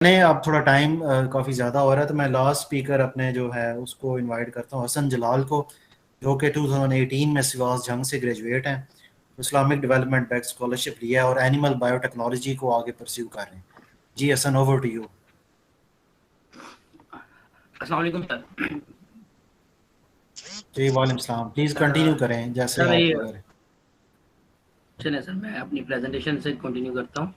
नहीं, अब थोड़ा टाइम काफ़ी ज़्यादा हो रहा है, तो मैं लास्ट स्पीकर अपने जो है उसको इनवाइट करता हूँ, हसन जलाल को, जो कि 2018 में सिवास जंग से ग्रेजुएट हैं, इस्लामिक डेवलपमेंट बैक स्कॉलरशिप लिया है और एनिमल बायोटेक्नोलॉजी को आगे परस्यू कर रहे हैं। जी हसन, ओवर टू यू। अस्सलाम वालेकुम सर। जी वालेकुम सलाम, प्लीज़ कंटिन्यू करें जैसे सर आप मेरी लगा रहे। चलिए सर, मैं अपनी प्रेजेंटेशन से कंटिन्यू करता हूँ।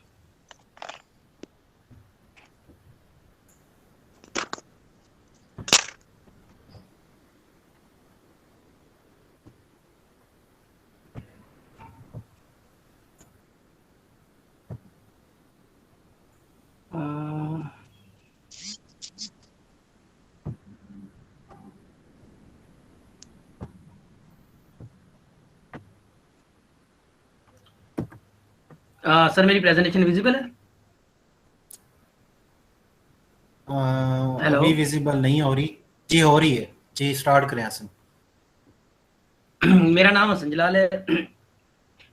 सर मेरी प्रेजेंटेशन विजिबल है? हेलो। अभी विजिबल नहीं हो रही। जी हो रही है। जी स्टार्ट करें हसन। मेरा नाम हसन जलाल है।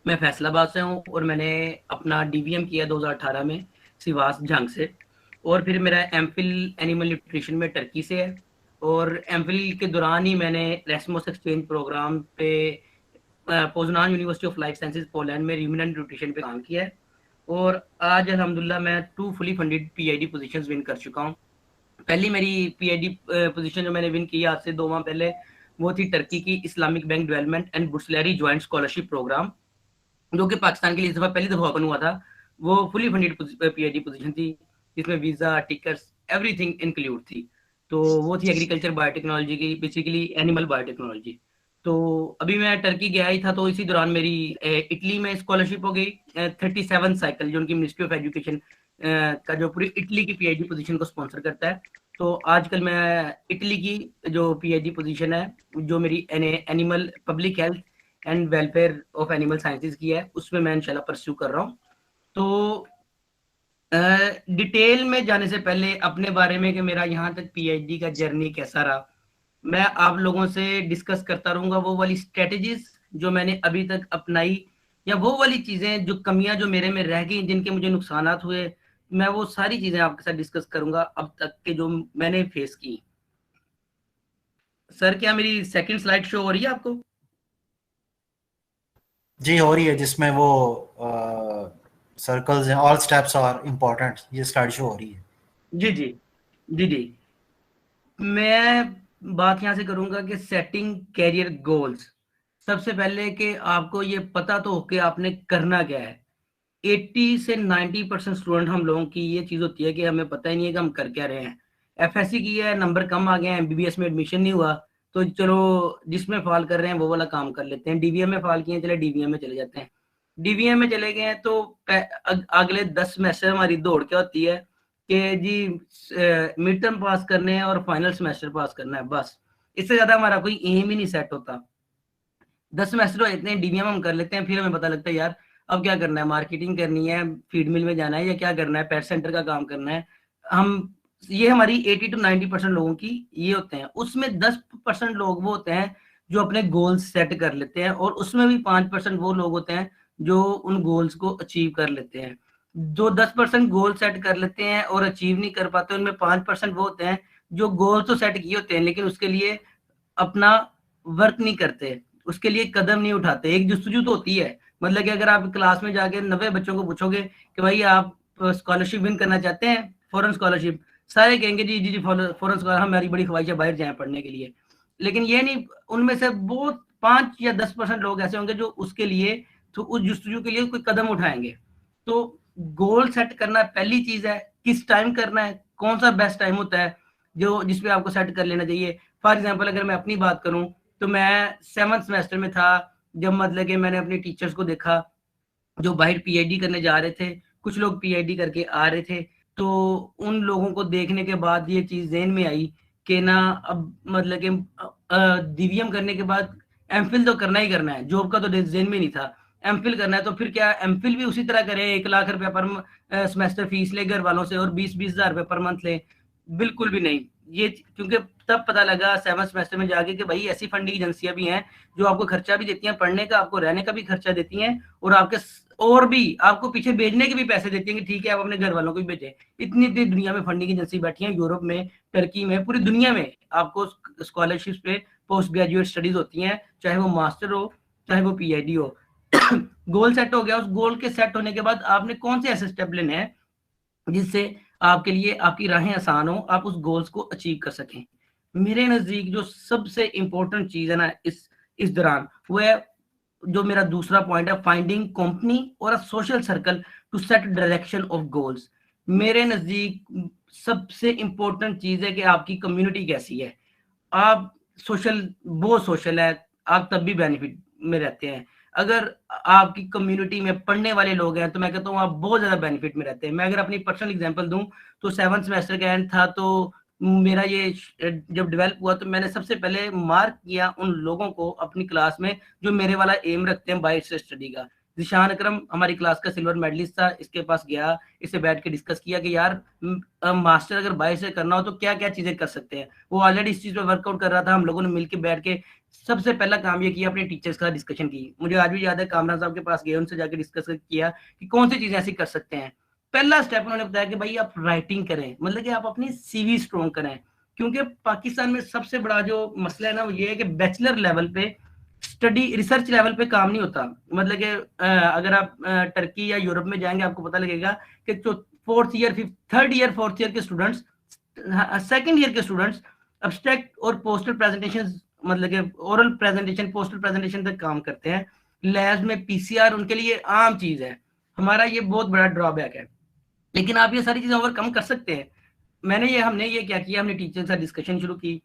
मैं फैसलाबाद से हूँ और मैंने अपना डीवीएम किया 2018 में सिवास जंग से। और फिर मेरा एमफिल एनिमल न्यूट्रिशन में टर्की से है। और एमफिल के दौरान ही मैंने रेसमस एक्सचेंज प्रोग्राम पे Poznan university of life sciences Poland में र्यूमिनेंट न्यूट्रिशन पे काम किया है। और आज अल्हम्दुलिल्लाह मैं 2 fully funded PID positions win कर चुका हूँ। पहली मेरी पीआईडी पोजीशन जो मैंने विन की आज से 2 माह पहले, वो थी टर्की की इस्लामिक बैंक डेवलपमेंट एंड बुर्सलरी जॉइंट स्कॉलरशिप प्रोग्राम, जो कि पाकिस्तान के लिए इस दफा पहली दफा ओपन हुआ था। वो फुली फंडेड पीएचडी पोजीशन थी, जिसमें वीजा, टिकट्स, एवरीथिंग इंक्लूड थी। तो वो थी एग्रीकल्चर बायोटेक्नोलॉजी की, बेसिकली एनिमल बायोटेक्नोलॉजी। तो अभी मैं टर्की गया ही था, तो इसी दौरान मेरी इटली में स्कॉलरशिप हो गई। 37 साइकिल, जो उनकी मिनिस्ट्री ऑफ एजुकेशन का जो पूरी इटली की पीएचडी पोजीशन को स्पॉन्सर करता है। तो आजकल मैं इटली की जो पीएचडी पोजीशन है, जो मेरी animal public health and welfare of animal sciences की है, उसमें मैं इंशाल्लाह परस्यू कर रहा हूँ। तो डिटेल में जाने से पहले अपने बारे में कि मेरा यहाँ तक पीएचडी का जर्नी कैसा रहा, मैं आप लोगों से डिस्कस करता रहूंगा वो वाली स्ट्रेटेजीज जो मैंने अभी तक अपनाई, या वो वाली चीजें जो कमियां जो मेरे में रह गई, जिनके मुझे नुकसानात हुए। मैं वो सारी चीजें आपके साथ डिस्कस करूंगा अब तक के जो मैंने फेस की। सर क्या मेरी सेकंड स्लाइड शो हो रही है आपको? जी हो रही है, जिसमें वो सर्कल्स हैं, ऑल स्टेप्स आर इम्पोर्टेंट, ये स्लाइड शो हो रही है। जी जी। जी जी। मैं बात यहाँ से करूंगा कि सेटिंग कैरियर गोल्स। सबसे पहले कि आपको ये पता तो हो कि आपने करना क्या है। 80 से 90% स्टूडेंट हम लोगों की ये चीज होती है कि हमें पता ही नहीं है कि हम कर क्या रहे हैं। एफएससी की है, नंबर कम आ गए हैं, एमबीबीएस में एडमिशन नहीं हुआ, तो चलो जिसमें फॉल कर रहे हैं वो वाला काम कर लेते हैं। डीवीएम में फॉल किए हैं, चले डीवीएम में चले जाते हैं। डीवीएम में चले गए हैं तो अगले 10 सेमेस्टर हमारी दौड़ क्या होती है कि जी मिड टर्म पास करने हैं और फाइनल सेमेस्टर पास करना है, बस। इससे ज्यादा हमारा कोई एम ही नहीं सेट होता। 10 सेमेस्टर हो जाते हैं, डीवीएम हम कर लेते हैं, फिर हमें पता लगता है यार अब क्या करना है, मार्केटिंग करनी है, फीड मिल में जाना है, या क्या करना है, पेट सेंटर का काम करना है। हम ये हमारी 80 to 90% लोगों की ये होते हैं। उसमें 10% लोग वो होते हैं जो अपने गोल्स सेट कर लेते हैं, और उसमें भी 5% वो लोग होते हैं जो उन गोल्स को अचीव कर लेते हैं। जो 10% गोल सेट कर लेते हैं और अचीव नहीं कर पाते, उनमें 5% वो होते हैं जो गोल तो सेट किए होते हैं लेकिन उसके लिए अपना वर्क नहीं करते, उसके लिए कदम नहीं उठाते। एक जस्तजू तो होती है, मतलब कि अगर आप क्लास में जाके 90 बच्चों को पूछोगे कि भाई आप स्कॉलरशिप विन करना चाहते हैं, फॉरेन स्कॉलरशिप, सारे कहेंगे जी जी जी फॉरेन स्कॉलर, हमारी बड़ी ख्वाहिश है बाहर जाए पढ़ने के लिए। लेकिन ये नहीं, उनमें से बहुत 5 या 10% लोग ऐसे होंगे जो उसके लिए, तो उस जस्तजू के लिए कोई कदम उठाएंगे। तो गोल सेट करना पहली चीज है। किस टाइम करना है, कौन सा बेस्ट टाइम होता है जो जिसपे आपको सेट कर लेना चाहिए। फॉर एग्जाम्पल अगर मैं अपनी बात करूं, तो मैं 7th सेमेस्टर में था जब, मतलब कि मैंने अपने टीचर्स को देखा जो बाहर पीएचडी करने जा रहे थे, कुछ लोग पीएचडी करके आ रहे थे। तो उन लोगों को देखने के बाद ये चीज ज़हन में आई कि ना, अब मतलब कि डीवीएम करने के बाद एमफिल तो करना ही करना है, जॉब का तो ज़हन में नहीं था। एमफिल करना है तो फिर क्या, एमफिल भी उसी तरह करें, 1 लाख रुपया पर सेमेस्टर फीस ले घर वालों से और 20-20 हज़ार रुपये पर मंथ ले? बिल्कुल भी नहीं। ये क्योंकि तब पता लगा 7th सेमेस्टर में जाके कि भाई ऐसी फंडिंग एजेंसियां भी हैं जो आपको खर्चा भी देती हैं, पढ़ने का, आपको रहने का भी खर्चा देती हैं, और आपके और भी आपको पीछे भेजने के भी पैसे देती है कि ठीक है आप अपने घर वालों को भी भेजें। इतनी इतनी दुनिया में फंडिंग एजेंसी बैठी है, यूरोप में, टर्की में, पूरी दुनिया में आपको स्कॉलरशिप पे पोस्ट ग्रेजुएट स्टडीज होती हैं, चाहे वो मास्टर हो चाहे वो पीएचडी हो। गोल सेट हो गया, उस गोल के सेट होने के बाद आपने कौन से ऐसे स्टेप लेने हैं जिससे आपके लिए आपकी राहें आसान हो, आप उस गोल्स को अचीव कर सकें। मेरे नजदीक जो सबसे इंपॉर्टेंट चीज है ना इस दौरान, वो है जो मेरा दूसरा पॉइंट है, फाइंडिंग कंपनी और a social circle to set direction of goals. मेरे नजदीक सबसे इंपॉर्टेंट चीज है कि आपकी कम्युनिटी कैसी है। आप सोशल, बहुत सोशल है, आप तब भी बेनिफिट में रहते हैं। अगर आपकी कम्युनिटी में पढ़ने वाले लोग हैं तो मैं कहता हूँ आप बहुत ज्यादा बेनिफिट में रहते हैं। मैं अगर अपनी पर्सनल एग्जांपल दूं तो 7th सेमेस्टर का एंड था, तो मेरा ये जब डेवलप हुआ तो मैंने सबसे पहले मार्क किया उन लोगों को अपनी क्लास में जो मेरे वाला एम रखते हैं बायो स्टडी का। जिशान अकरम हमारी क्लास का सिल्वर मेडलिस्ट था, इसके पास गया, इससे बैठ के डिस्कस किया कि यार मास्टर अगर बायो से करना हो तो क्या क्या चीजें कर सकते हैं। वो ऑलरेडी इस चीज पे वर्कआउट कर रहा था। हम लोगों ने मिलकर बैठ के सबसे पहला काम ये किया, अपने टीचर्स का डिस्कशन की। मुझे आज भी याद है, कामरान साहब के पास गए, उनसे जाकर डिस्कस किया कि कौन सी चीजें ऐसी कर सकते हैं। पहला स्टेप उन्होंने बताया कि भाई आप राइटिंग करें, मतलब कि आप अपनी सीवी स्ट्रॉन्ग करें। क्योंकि पाकिस्तान में सबसे बड़ा जो मसला है ना वो ये है कि बैचलर लेवल पे स्टडी रिसर्च लेवल पे काम नहीं होता। मतलब कि अगर आप टर्की या यूरोप में जाएंगे आपको पता लगेगा कि जो fourth year, fifth, third year, fourth year के स्टूडेंट्स, सेकंड ईयर के स्टूडेंट्स अब्स्ट्रैक्ट और पोस्टर प्रेजेंटेशन, मतलब कि ओरल प्रेजेंटेशन, पोस्टर प्रेजेंटेशन तक काम करते हैं। लैब्स में पीसीआर उनके लिए आम चीज है। हमारा ये बहुत बड़ा ड्रॉबैक है, लेकिन आप ये सारी चीजें ओवरकम कर सकते हैं। हमने ये क्या किया, हमने टीचर के साथ डिस्कशन शुरू की।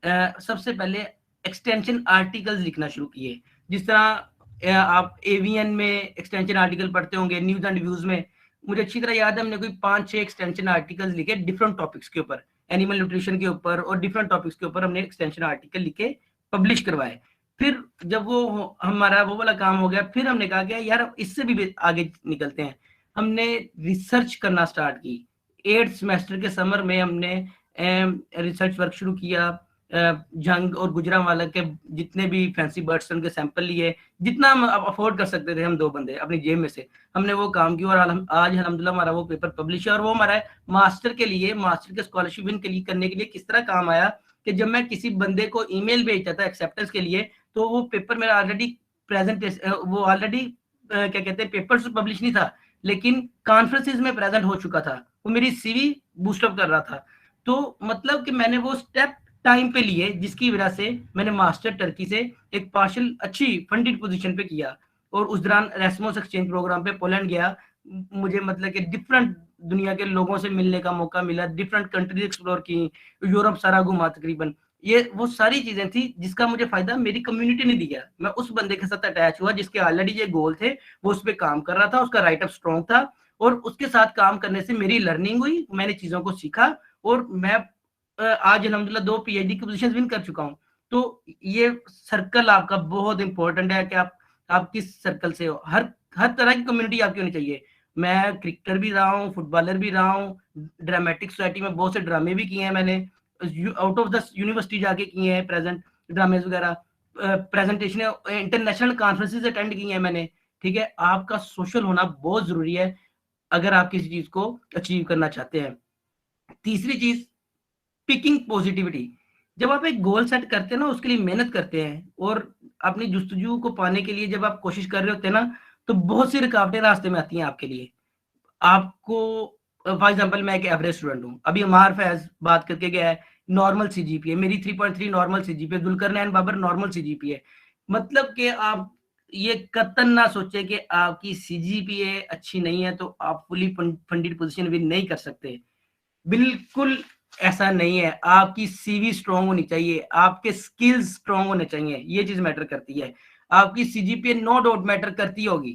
सबसे पहले एक्सटेंशन आर्टिकल्स लिखना शुरू किए। जिस तरह आप एवीएन में एक्सटेंशन आर्टिकल पढ़ते होंगे, न्यूज एंड व्यूज में, मुझे अच्छी तरह याद है हमने कोई 5-6 एक्सटेंशन आर्टिकल्स लिखे डिफरेंट टॉपिक्स के ऊपर, एनिमल न्यूट्रिशन के ऊपर और डिफरेंट टॉपिक्स के ऊपर हमने एक्सटेंशन आर्टिकल लिखे, पब्लिश करवाए। फिर जब वो हमारा वो वाला काम हो गया, फिर हमने कहा कि यार इससे भी आगे निकलते हैं। हमने रिसर्च करना स्टार्ट की। 8th सेमेस्टर के समर में हमने रिसर्च वर्क शुरू किया। जंग और गुजरांवाला के जितने भी फैंसी बर्ड्स उनके सैंपल लिए, जितना हम अफोर्ड कर सकते थे हम दो बंदे अपनी जेब में से, हमने वो काम किया। और आज अल्हम्दुलिल्लाह हमारा वो पेपर पब्लिश है। और वो हमारा मास्टर के लिए, मास्टर के स्कॉलरशिप विन के लिए करने के लिए किस तरह काम आया कि जब मैं किसी बंदे को ईमेल भेजता था एक्सेप्टेंस के लिए, तो वो पेपर मेरा ऑलरेडी प्रेजेंट, वो ऑलरेडी क्या कहते हैं, पेपर तो पब्लिश नहीं था लेकिन कॉन्फ्रेंसेस में प्रेजेंट हो चुका था। वो मेरी सीवी बूस्टअप कर रहा था। तो मतलब कि मैंने वो स्टेप टाइम पे लिए, जिसकी वजह से मैंने मास्टर टर्की से एक पार्शियल अच्छी फंडेड पोजीशन पे किया। और उस दौरान रेस्मोस एक्सचेंज प्रोग्राम पे पोलैंड गया। मुझे मतलब कि डिफरेंट दुनिया के लोगों से मिलने का मौका मिला, डिफरेंट कंट्रीज एक्सप्लोर की, यूरोप सारा घुमा तकरीबन। ये वो सारी चीजें थी जिसका मुझे फायदा मेरी कम्युनिटी ने दिया। मैं उस बंदे के साथ अटैच हुआ जिसके ऑलरेडी ये गोल थे, वो उस पर काम कर रहा था, उसका राइट अप स्ट्रॉन्ग था। और उसके साथ काम करने से मेरी लर्निंग हुई, मैंने चीजों को सीखा। और मैं आज अल्हम्दुलिल्लाह 2 पीएचडी की पोजीशन विन कर चुका हूँ। तो ये सर्कल आपका बहुत इंपॉर्टेंट है कि आप किस सर्कल से हो। हर हर तरह की कम्युनिटी आपकी होनी चाहिए। मैं क्रिकेटर भी रहा हूँ, फुटबॉलर भी रहा हूँ, ड्रामेटिक सोसाइटी में बहुत से ड्रामे भी किए हैं मैंने, आउट ऑफ द यूनिवर्सिटी जाके किए हैं प्रेजेंट ड्रामेज वगैरह, प्रेजेंटेशन इंटरनेशनल कॉन्फ्रेंसेस अटेंड किए हैं मैंने। ठीक है, आपका सोशल होना बहुत जरूरी है अगर आप किसी चीज को अचीव करना चाहते हैं। तीसरी चीज, पिकिंग पॉजिटिविटी। जब आप एक गोल सेट करते हैं ना, उसके लिए मेहनत करते हैं और अपनी जुस्तजू को पाने के लिए जब आप कोशिश कर रहे होते हैं ना, तो बहुत सी रुकावटें रास्ते में आती हैं आपके लिए। आपको फॉर एग्जांपल मैं एक एवरेज स्टूडेंट हूँ, अभी अमार फैज बात करके गया है नॉर्मल सीजीपीए, मेरी 3.3 normal CGPA, Zulqarnain Babar normal CGPA. मतलब कि आप ये कतन ना सोचे कि आपकी सीजीपीए अच्छी नहीं है तो आप फुली फंडेड पोजीशन विन नहीं कर सकते। बिल्कुल ऐसा नहीं है। आपकी सीवी स्ट्रांग होनी चाहिए, आपके स्किल्स स्ट्रांग होने चाहिए, ये चीज मैटर करती है। आपकी सीजीपीए नो डाउट मैटर करती होगी,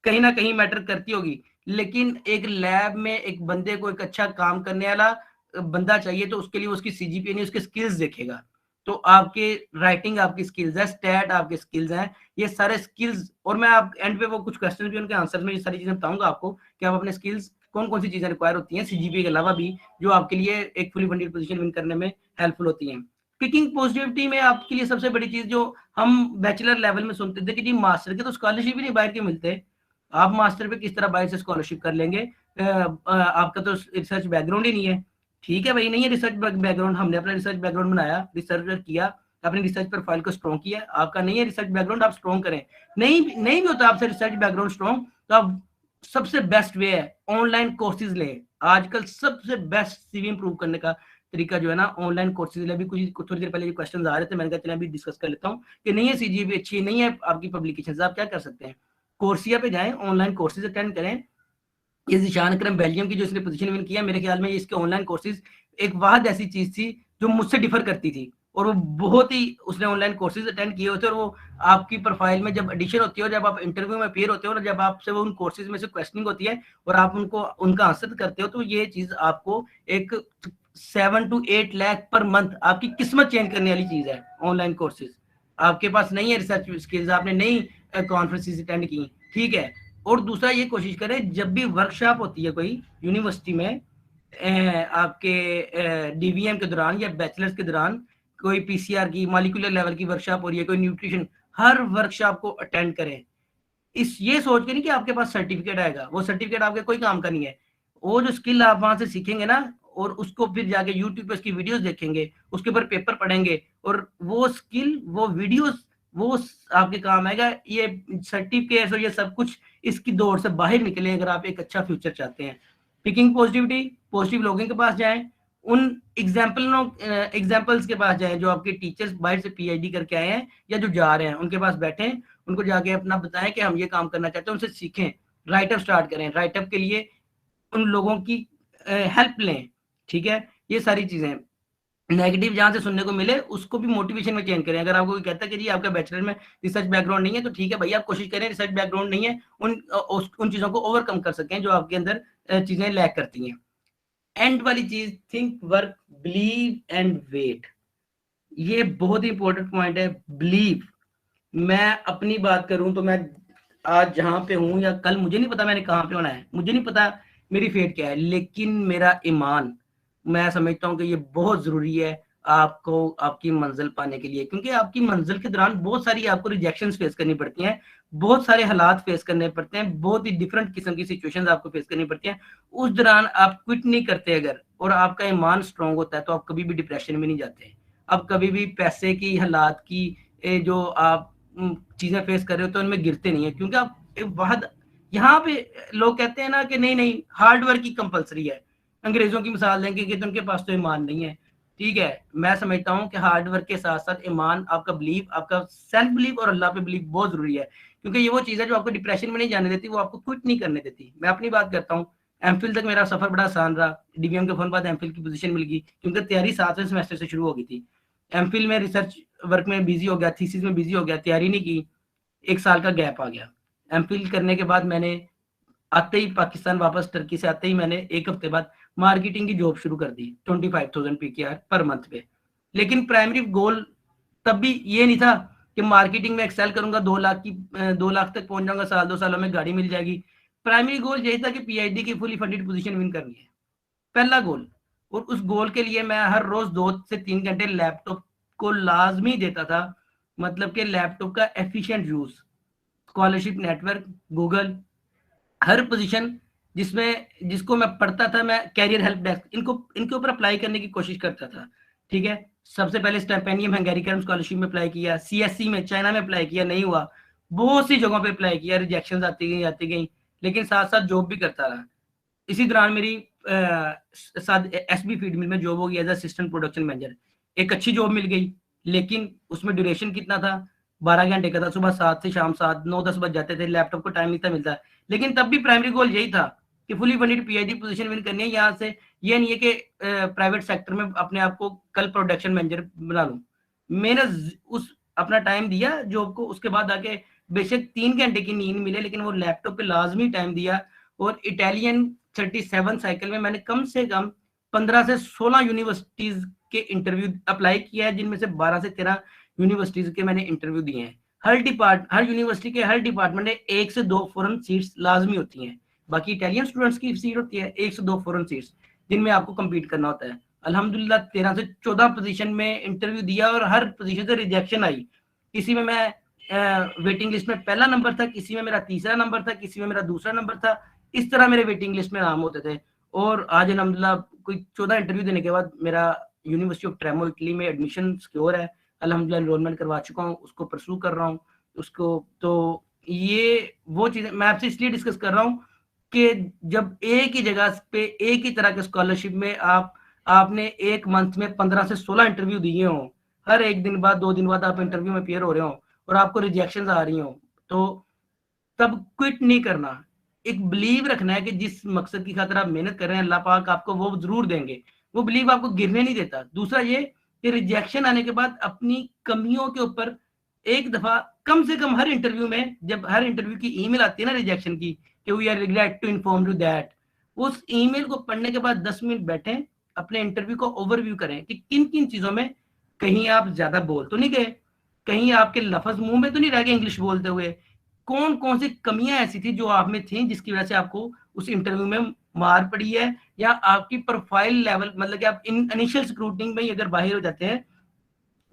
कहीं ना कहीं मैटर करती होगी, लेकिन एक लैब में एक बंदे को एक अच्छा काम करने वाला बंदा चाहिए, तो उसके लिए उसकी सीजीपीए नहीं उसके स्किल्स देखेगा। तो आपके राइटिंग आपकी स्किल्स है, स्टैट आपके स्किल्स हैं, ये सारे स्किल्स। और मैं आप एंड पे वो कुछ क्वेश्चन भी उनके आंसर में ये सारी चीजें बताऊंगा आपको कि आप अपने स्किल्स कौन कौन सी चीजें रिक्वायर होती हैं सीजीपीए के अलावा भी, जो आपके लिए एक फुली फंडेड पोजीशन विन करने में हेल्पफुल होती हैं। पिकिंग पॉजिटिविटी में आपके लिए सबसे बड़ी चीज जो हम बैचलर लेवल में सुनते थे कि जी मास्टर के तो स्कॉलरशिप ही नहीं बाहर के मिलते, आप मास्टर पे किस तरह बाहर से स्कॉलरशिप कर लेंगे? आपका तो रिसर्च बैकग्राउंड ही नहीं है। ठीक है भाई, नहीं है रिसर्च बैकग्राउंड, हमने अपना रिसर्च बैकग्राउंड बनाया, रिसर्च किया, अपनी रिसर्च प्रोफाइल को स्ट्रॉन्ग किया। आपका नहीं है रिसर्च बैकग्राउंड, आप स्ट्रॉन्ग करें। नहीं भी होता आपसे रिसर्च बैकग्राउंड स्ट्रॉन्ग, तो आप सबसे बेस्ट वे है ऑनलाइन कोर्सेज लें। आजकल सबसे बेस्ट सीवी इंप्रूव करने का तरीका जो है ना, ऑनलाइन कोर्सेज ले। अभी कुछ थोड़ी देर पहले जो क्वेश्चन आ रहे थे, मैंने कहा चलिए अभी डिस्कस कर लेता हूँ कि नहीं है सीजीपी अच्छी नहीं है आपकी पब्लिकेशन, आप क्या कर सकते हैं? कोर्सिया पे जाएं, ऑनलाइन कोर्सेज अटेंड करें। ये ज़ीशान अकरम बेल्जियम की जो इसने पोजीशन विन किया, मेरे ख्याल में इसके ऑनलाइन कोर्सेज एक वाहद ऐसी चीज थी जो मुझसे डिफर करती थी, और वो बहुत ही उसने ऑनलाइन कोर्सेज अटेंड किए होते, और वो आपकी प्रोफाइल में जब एडिशन होती है और जब आप इंटरव्यू में अपीयर होते हो और जब आपसे वो उन कोर्सेज में से क्वेश्चनिंग होती है और आप उनको उनका आंसर करते हो, तो ये चीज आपको एक 7 to 8 लाख पर मंथ आपकी किस्मत चेंज करने वाली चीज है। ऑनलाइन कोर्सेज, आपके पास नहीं है रिसर्च स्किल्स, आपने नहीं कॉन्फ्रेंसेस अटेंड की, ठीक है। और दूसरा ये कोशिश करें जब भी वर्कशॉप होती है कोई यूनिवर्सिटी में, आपके डीवीएम के दौरान या बैचलर्स के दौरान, कोई पीसीआर की मॉलिक्यूलर लेवल की वर्कशॉप हो रही है, कोई न्यूट्रिशन, हर वर्कशॉप को अटेंड करें। इस ये सोच के नहीं कि आपके पास सर्टिफिकेट आएगा, वो सर्टिफिकेट आपके कोई काम का नहीं है। वो जो स्किल आप वहां से सीखेंगे ना, और उसको फिर जाके यूट्यूब पे उसकी वीडियोस देखेंगे, उसके ऊपर पेपर पढ़ेंगे, और वो स्किल, वो वीडियोस, वो आपके काम आएगा। ये सर्टिफिकेट और ये सब कुछ इसकी दौड़ से बाहर निकले अगर आप एक अच्छा फ्यूचर चाहते हैं। पिकिंग पॉजिटिविटी, पॉजिटिव लोगों के पास जाएं, उन एग्जाम्पल्स के पास जाएं जो आपके टीचर्स बाहर से पीएचडी करके आए हैं या जो जा रहे हैं, उनके पास बैठें, उनको जाके अपना बताएं कि हम ये काम करना चाहते हैं, उनसे सीखें, राइटअप स्टार्ट करें, राइटअप के लिए उन लोगों की हेल्प लें, ठीक है। ये सारी चीजें, नेगेटिव जहां से सुनने को मिले उसको भी मोटिवेशन में चेंज करें। अगर आपको कोई कहता है कि जी आपका बैचलर में रिसर्च बैकग्राउंड नहीं है, तो ठीक है भाई, आप कोशिश करें रिसर्च बैकग्राउंड नहीं है, उन चीजों को ओवरकम कर सकें जो आपके अंदर चीजें लैक करती हैं। एंड वाली चीज, think, work, believe and wait, ये बहुत ही इंपॉर्टेंट पॉइंट है। बिलीव, मैं अपनी बात करूं तो मैं आज जहां पे हूं या कल मुझे नहीं पता मैंने कहां पे होना है, मुझे नहीं पता मेरी फेट क्या है, लेकिन मेरा ईमान, मैं समझता हूं कि ये बहुत जरूरी है आपको आपकी मंजिल पाने के लिए। क्योंकि आपकी मंजिल के दौरान बहुत सारी आपको रिजेक्शंस फेस करनी पड़ती हैं, बहुत सारे हालात फेस करने पड़ते हैं, बहुत ही डिफरेंट किस्म की सिचुएशंस आपको फेस करनी पड़ती हैं। उस दौरान आप क्विट नहीं करते अगर, और आपका ईमान स्ट्रांग होता है, तो आप कभी भी डिप्रेशन में नहीं जाते। आप कभी भी पैसे की हालात की जो आप चीजें फेस कर रहे हो तो उनमें गिरते नहीं है, क्योंकि आप बहुत, यहाँ पे लोग कहते हैं ना कि नहीं नहीं हार्ड वर्क की कंपलसरी है, अंग्रेजों की मिसाल देंगे कि उनके पास तो ईमान नहीं है। ठीक है, मैं समझता हूँ कि हार्ड वर्क के साथ साथ ईमान, आपका बिलीव, आपका सेल्फ बिलीव और अल्लाह पे बिलीव बहुत जरूरी है, क्योंकि ये वो चीज है जो आपको डिप्रेशन में नहीं जाने देती, वो आपको क्विट नहीं करने देती। मैं अपनी बात करता हूँ, एमफिल तक मेरा सफर बड़ा आसान रहा, डीवीएम के फौरन बाद एमफिल की पोजीशन मिल गई, क्योंकि तैयारी 7वें सेमेस्टर से शुरू हो गई थी। एमफिल में रिसर्च वर्क में बिजी हो गया, थीसिस में बिजी हो गया, तैयारी नहीं की, 1 साल का गैप आ गया। एमफिल करने के बाद मैंने आते ही पाकिस्तान वापस, टर्की से आते ही मैंने 1 हफ्ते बाद मार्केटिंग की जॉब शुरू कर दी 25,000 PKR पर मंथ पे। लेकिन प्राइमरी गोल तब भी ये नहीं था कि मार्केटिंग में एक्सेल करूंगा, 2 लाख तक पहुंच जाऊंगा, साल 2 सालों में गाड़ी मिल जाएगी। प्राइमरी गोल यही था कि पीएचडी की फुली फंडेड पोजीशन विन करनी है, पहला गोल। और उस गोल के लिए मैं हर रोज 2 से 3 घंटे लैपटॉप को लाजमी देता था, मतलब कि लैपटॉप का efficient use, scholarship network, Google, हर पोजीशन जिसमें जिसको मैं पढ़ता था, मैं कैरियर हेल्प डेस्क, इनके ऊपर अप्लाई करने की कोशिश करता था। ठीक है, सबसे पहले स्टिपेंडियम हंगेरी कर्म स्कॉलरशिप में अप्लाई किया, सीएससी में चाइना में अप्लाई किया, नहीं हुआ, बहुत सी जगहों पे अप्लाई किया, रिजेक्शन आती गई, लेकिन साथ साथ जॉब भी करता रहा। इसी दौरान मेरी साथ एसबी फीड मिल में जॉब हो गई एज असिस्टेंट प्रोडक्शन मैनेजर। एक अच्छी जॉब मिल गई, लेकिन उसमें ड्यूरेशन कितना था, 12 घंटे का था, सुबह 7 से शाम 7, 9-10 बज जाते थे, लैपटॉप को टाइम नहीं था मिलता। लेकिन तब भी प्राइमरी गोल यही था कि fully funded PhD position win करनी है यहाँ से। ये नहीं है कि प्राइवेट सेक्टर में अपने आप को कल प्रोडक्शन मैनेजर बना लूं। मैंने उस अपना टाइम दिया जॉब को, उसके बाद आके बेशक 3 घंटे की नींद मिले, लेकिन वो लैपटॉप पे लाजमी टाइम दिया। और इटालियन 37 साइकिल में मैंने कम से कम 15 से 16 यूनिवर्सिटीज के इंटरव्यू अप्लाई किया है, जिनमें से 12 से 13 यूनिवर्सिटीज के मैंने इंटरव्यू दिए हैं। हर यूनिवर्सिटी के हर डिपार्टमेंट में 1 से 2 फॉरेन सीट्स लाजमी होती हैं। बाकी इटालियन स्टूडेंट्स की सीट होती है 1 से 2 फॉरेन सीट्स, जिनमें आपको कम्पीट करना होता है। अल्हम्दुलिल्लाह 13 से 14 पोजीशन में इंटरव्यू दिया और हर पोजीशन से रिजेक्शन आई। इसी में मैं वेटिंग लिस्ट में पहला नंबर था, किसी में मेरा तीसरा नंबर था, किसी में मेरा दूसरा नंबर था। इस तरह मेरे वेटिंग लिस्ट में नाम होते थे। और आज अल्हम्दुलिल्लाह कोई 14 इंटरव्यू देने के बाद मेरा यूनिवर्सिटी ऑफ ट्रेमो इटली में एडमिशन सिक्योर है। अल्हम्दुलिल्लाह एनरोलमेंट करवा चुका हूँ, उसको परसू कर रहा हूँ उसको। तो ये वो चीज़ें मैं आपसे इसलिए डिस्कस कर रहा हूँ कि जब एक ही जगह पे एक ही तरह के स्कॉलरशिप में आपने एक मंथ में 15 से 16 इंटरव्यू दिए हों, हर एक दिन बाद 2 दिन बाद आप इंटरव्यू में अपीयर हो रहे हो और आपको रिजेक्शन आ रही हो, तो तब क्विट नहीं करना। एक बिलीव रखना है कि जिस मकसद की खातिर आप मेहनत कर रहे हैं, अल्लाह पाक आपको वो जरूर देंगे। वो बिलीव आपको गिरने नहीं देता। दूसरा ये कि रिजेक्शन आने के बाद अपनी कमियों के ऊपर एक दफा कम से कम हर इंटरव्यू में, जब हर इंटरव्यू की ईमेल आती है ना रिजेक्शन की, कि we are regret to inform you that, उस ईमेल को पढ़ने के बाद 10 मिनट बैठें, अपने इंटरव्यू को ओवरव्यू करें कि किन किन चीजों में कहीं आप ज्यादा बोल तो नहीं गए, कहीं आपके लफ्ज मुंह में तो नहीं रह गए इंग्लिश बोलते हुए, कौन कौन सी कमियां ऐसी थी जो आप में थी जिसकी वजह से आपको उस इंटरव्यू में मार पड़ी है, या आपकी प्रोफाइल लेवल, मतलब कि आप इन इनिशियल स्क्रूटनिंग में ही अगर बाहर हो जाते हैं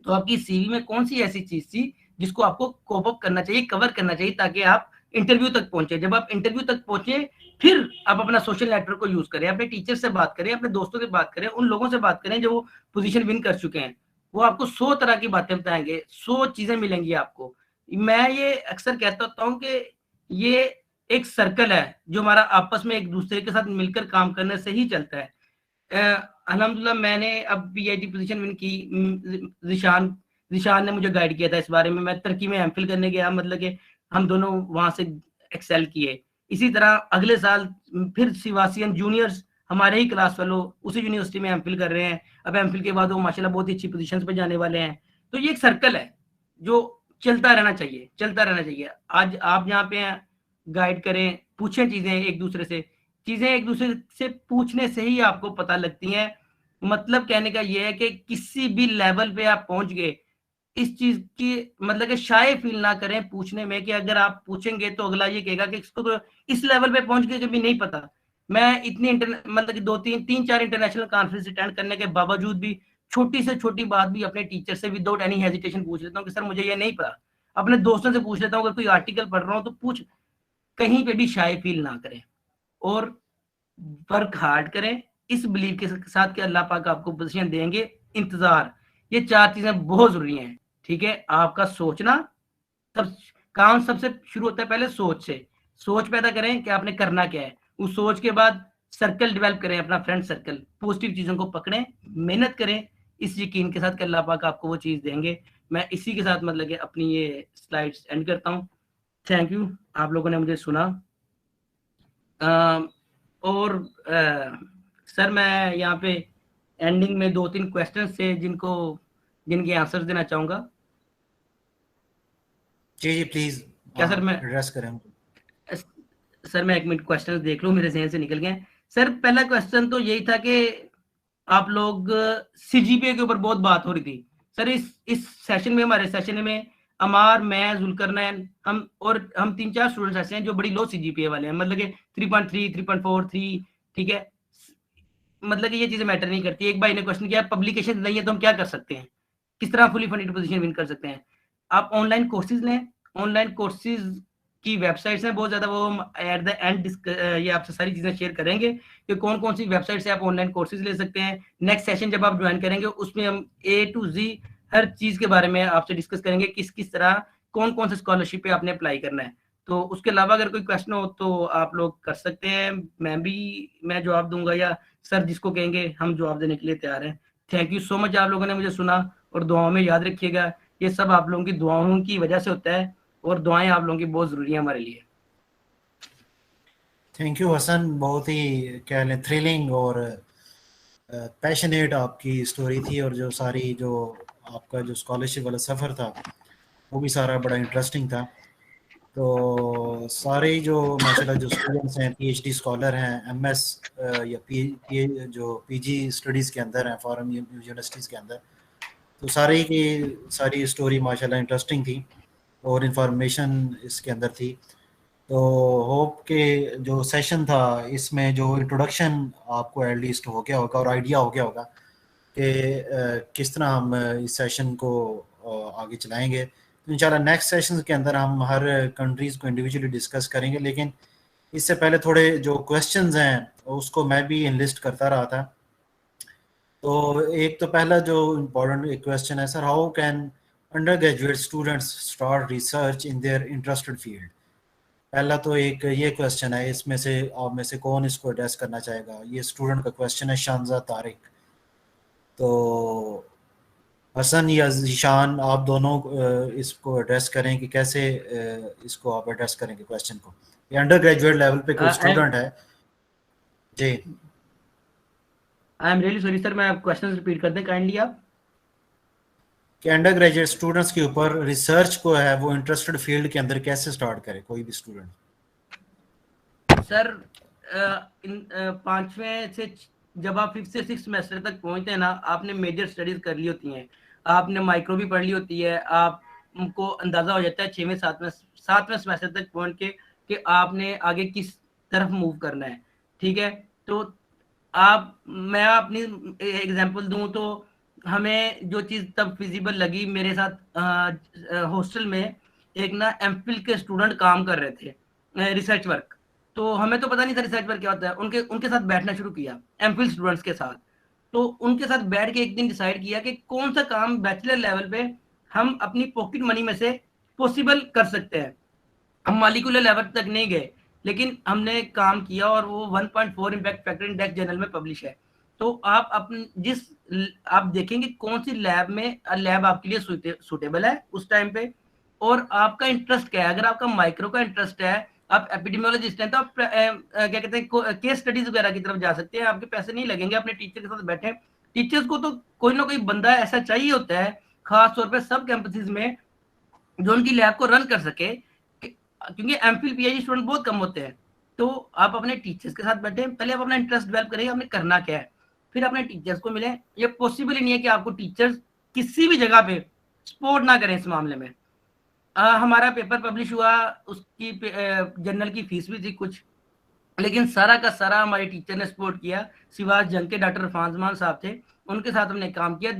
तो आपकी सीवी में कौन सी ऐसी चीज थी जिसको आपको कोप अप करना चाहिए, कवर करना चाहिए, ताकि आप इंटरव्यू तक पहुंचे। जब आप इंटरव्यू तक पहुंचे फिर आप अपना सोशल नेटवर्क को यूज करें, अपने टीचर से बात करें, अपने दोस्तों से बात करें, उन लोगों से बात करें जो वो पोजीशन विन कर चुके हैं। वो आपको 100 तरह की बातें बताएंगे, 100 चीजें मिलेंगी आपको। मैं ये अक्सर कहता होता हूँ कि ये एक सर्कल है जो हमारा आपस में एक दूसरे के साथ मिलकर काम करने से ही चलता है। अल्हम्दुलिल्लाह मैंने अब पीएचडी पोजीशन विन की। जिशान जिशान ने मुझे गाइड किया था इस बारे में। मैं तुर्की में एमफिल करने गया, मतलब कि हम दोनों वहां से एक्सेल किए। इसी तरह अगले साल फिर सिवासियन जूनियर्स हमारे ही क्लास फेलो उसी यूनिवर्सिटी में एमफिल कर रहे हैं। अब एमफिल के बाद वो माशाल्लाह बहुत ही अच्छी पोजीशंस पे जाने वाले हैं। तो ये एक सर्कल है जो चलता रहना चाहिए, चलता रहना चाहिए। आज आप यहाँ पे हैं, गाइड करें, पूछें चीजें एक दूसरे से। चीजें एक दूसरे से पूछने से ही आपको पता लगती हैं। मतलब कहने का ये है कि किसी भी लेवल पे आप पहुंच गए, इस चीज की मतलब कि शाय फील ना करें पूछने में, कि अगर आप पूछेंगे तो अगला ये कहेगा कि इसको तो इस लेवल पे पहुंच गए कभी नहीं पता। मैं इतनी मतलब कि 2 3 4 इंटरनेशनल कॉन्फ्रेंस अटेंड करने के बावजूद भी छोटी से छोटी बात भी अपने टीचर से विदाउट एनी हेजिटेशन पूछ लेता हूँ कि सर मुझे ये नहीं पता। अपने दोस्तों से पूछ लेता हूँ, अगर कोई आर्टिकल पढ़ रहा हूँ तो पूछ, कहीं पे भी शाय फील ना करें और वर्क हार्ड करें इस बिलीव के साथ कि अल्लाह पाक आपको पोजीशन देंगे। इंतजार, ये 4 चीजें बहुत जरूरी हैं। ठीक है, आपका सोचना, तब काम सबसे शुरू होता है पहले सोच से। सोच पैदा करें कि आपने करना क्या है, उस सोच के बाद सर्कल डेवलप करें, अपना फ्रेंड सर्कल, पॉजिटिव चीजों को पकड़ें, मेहनत करें इस यकीन के साथ कि अल्लाह पाक आपको वो चीज देंगे। मैं इसी के साथ मतलब कि अपनी ये स्लाइड्स एंड करता हूँ। थैंक यू, आप लोगों ने मुझे सुना। और सर मैं यहाँ पे एंडिंग में 2 3 क्वेश्चन थे जिनके आंसर देना चाहूंगा। जी जी प्लीज क्या सर मैं एड्रेस करें। सर मैं 1 मिनट क्वेश्चन देख लूं, मेरे जहन से निकल गए। सर पहला क्वेश्चन तो यही था कि आप लोग सीजीपीए के ऊपर बहुत बात हो रही थी। सर इस सेशन में, हमारे सेशन में अमार, मैं, जुल्करनैन, हम 3 4 स्टूडेंट्स ऐसे हैं जो बड़ी लो सीजीपीए वाले हैं, मतलब कि 3.3 3.4 3। ठीक है, मतलब कि ये चीजें मैटर नहीं करती। एक भाई ने क्वेश्चन किया पब्लिकेशन नहीं है तो हम क्या कर सकते हैं, किस तरह फुली फंडेड पोजीशन विन कर सकते हैं। आप ऑनलाइन कोर्सेज लें, ऑनलाइन कोर्सेज की वेबसाइट्स हैं बहुत ज्यादा, वो एट द एंड ये आपसे सारी चीजें शेयर करेंगे कि कौन कौन सी वेबसाइट से आप ऑनलाइन कोर्सेज ले सकते हैं। नेक्स्ट सेशन जब आप ज्वाइन करेंगे उसमें हम A to Z हर चीज के बारे में आपसे डिस्कस करेंगे, किस किस तरह कौन कौन से स्कॉलरशिप पे आपने अप्लाई करना है। तो उसके अलावा अगर कोई क्वेश्चन हो तो आप लोग कर सकते हैं, मैं जवाब दूंगा, या सर जिसको कहेंगे हम जवाब देने के लिए तैयार हैं। थैंक यू सो मच, आप लोगों ने मुझे सुना और दुआओं में याद रखिएगा। ये सब आप लोगों की दुआओं की वजह से होता है और दुआएं आप लोगों की बहुत जरूरी है हमारे लिए। थैंक यू हसन, बहुत ही क्या लें थ्रिलिंग और पैशनेट आपकी स्टोरी थी, और जो सारी जो आपका जो स्कॉलरशिप वाला सफ़र था वो भी सारा बड़ा इंटरेस्टिंग था। तो सारे जो माशाल्लाह जो स्टूडेंट्स हैं, पीएचडी स्कॉलर हैं, एमएस या जो पीजी स्टडीज़ के अंदर हैं फॉरेन यूनिवर्सिटीज़ के अंदर, तो सारे की सारी स्टोरी माशाल्लाह इंटरेस्टिंग थी और इंफॉर्मेशन इसके अंदर थी। तो होप के जो सेशन था इसमें जो इंट्रोडक्शन आपको एटलीस्ट हो गया होगा और आइडिया हो गया होगा कि किस तरह हम इस सेशन को आगे चलाएंगे। तो इंशाल्लाह नेक्स्ट सेशन के अंदर हम हर कंट्रीज़ को इंडिविजुअली डिस्कस करेंगे, लेकिन इससे पहले थोड़े जो क्वेश्चंस हैं उसको मैं भी इनलिस्ट करता रहा था। तो एक तो पहला जो इम्पोर्टेंट क्वेश्चन है, sir, how can under graduate students start research in their interested field. पहला तो एक ये क्वेश्चन है, इसमें से आप में से कौन इसको एड्रेस करना चाहेगा। ये स्टूडेंट का क्वेश्चन है, शानजा तारिक। तो हसन या जीशान, आप दोनों इसको एड्रेस करें कि कैसे इसको आप एड्रेस करेंगे क्वेश्चन को। ये अंडर ग्रेजुएट लेवल पे कोई स्टूडेंट है जी। I am really sorry sir, मैं क्वेश्चन रिपीट कर दें काइंडली आप। कि अंडर ग्रेजुएट स्टूडेंट्स के ऊपर रिसर्च को है वो इंटरेस्टेड फील्ड के अंदर कैसे स्टार्ट करे कोई भी स्टूडेंट। सर पांचवें से जब आप 5th से 6th सेमेस्टर तक पहुंचते हैं ना, आपने मेजर स्टडीज कर ली होती हैं, आपने माइक्रो भी पढ़ ली होती है, आपको अंदाजा हो जाता है 6वें 7वें सेमेस्टर तक पहुंच के कि आपने आगे किस तरफ मूव करना है। ठीक है, तो मैं अपनी एग्जांपल दूं तो हमें जो चीज तब फिजिबल लगी, मेरे साथ हॉस्टल में एक ना एमफिल के स्टूडेंट काम कर रहे थे, रिसर्च वर्क। तो हमें तो पता नहीं था रिसर्च वर्क क्या होता है, उनके उनके साथ बैठना शुरू किया एमफिल स्टूडेंट्स के साथ। तो उनके साथ बैठ के एक दिन डिसाइड किया कि कौन सा काम बैचलर लेवल पे हम अपनी पॉकेट मनी में से पॉसिबल कर सकते हैं। हम मालिकुलर लेवल तक नहीं गए, लेकिन हमने काम किया और वो 1.4 इम्पैक्ट फैक्टर इंडेक्स जर्नल में पब्लिश है। तो आप आप देखेंगे कौन सी लैब आपके लिए सूटेबल है उस टाइम पे, और आपका इंटरेस्ट क्या है। अगर आपका माइक्रो का इंटरेस्ट है, आप एपिडेमियोलॉजिस्ट हैं, तो आप क्या कहते हैं केस स्टडीज वगैरह की तरफ जा सकते हैं। आपके पैसे नहीं लगेंगे, अपने टीचर के साथ बैठे। टीचर्स को तो कोई ना कोई बंदा ऐसा चाहिए होता है, खास तौर पर सब कैंपसेस में, जो उनकी लैब को रन कर सके, क्योंकि एमफिल पीएचडी स्टूडेंट बहुत कम होते हैं। तो आप अपने टीचर्स के साथ बैठे, पहले आप अपना इंटरेस्ट डेवलप करेंगे, आपने करना क्या है, फिर अपने टीचर्स को मिले। ये पॉसिबल ही नहीं है कि आपको टीचर्स किसी भी जगह पे सपोर्ट ना करें इस मामले में। हमारा पेपर पब्लिश हुआ, उसकी जर्नल की फीस भी थी कुछ, लेकिन सारा का सारा हमारे टीचर ने सपोर्ट किया। सिवाज जंग के डॉक्टर फांजमान साहब थे, उनके साथ हमने काम किया।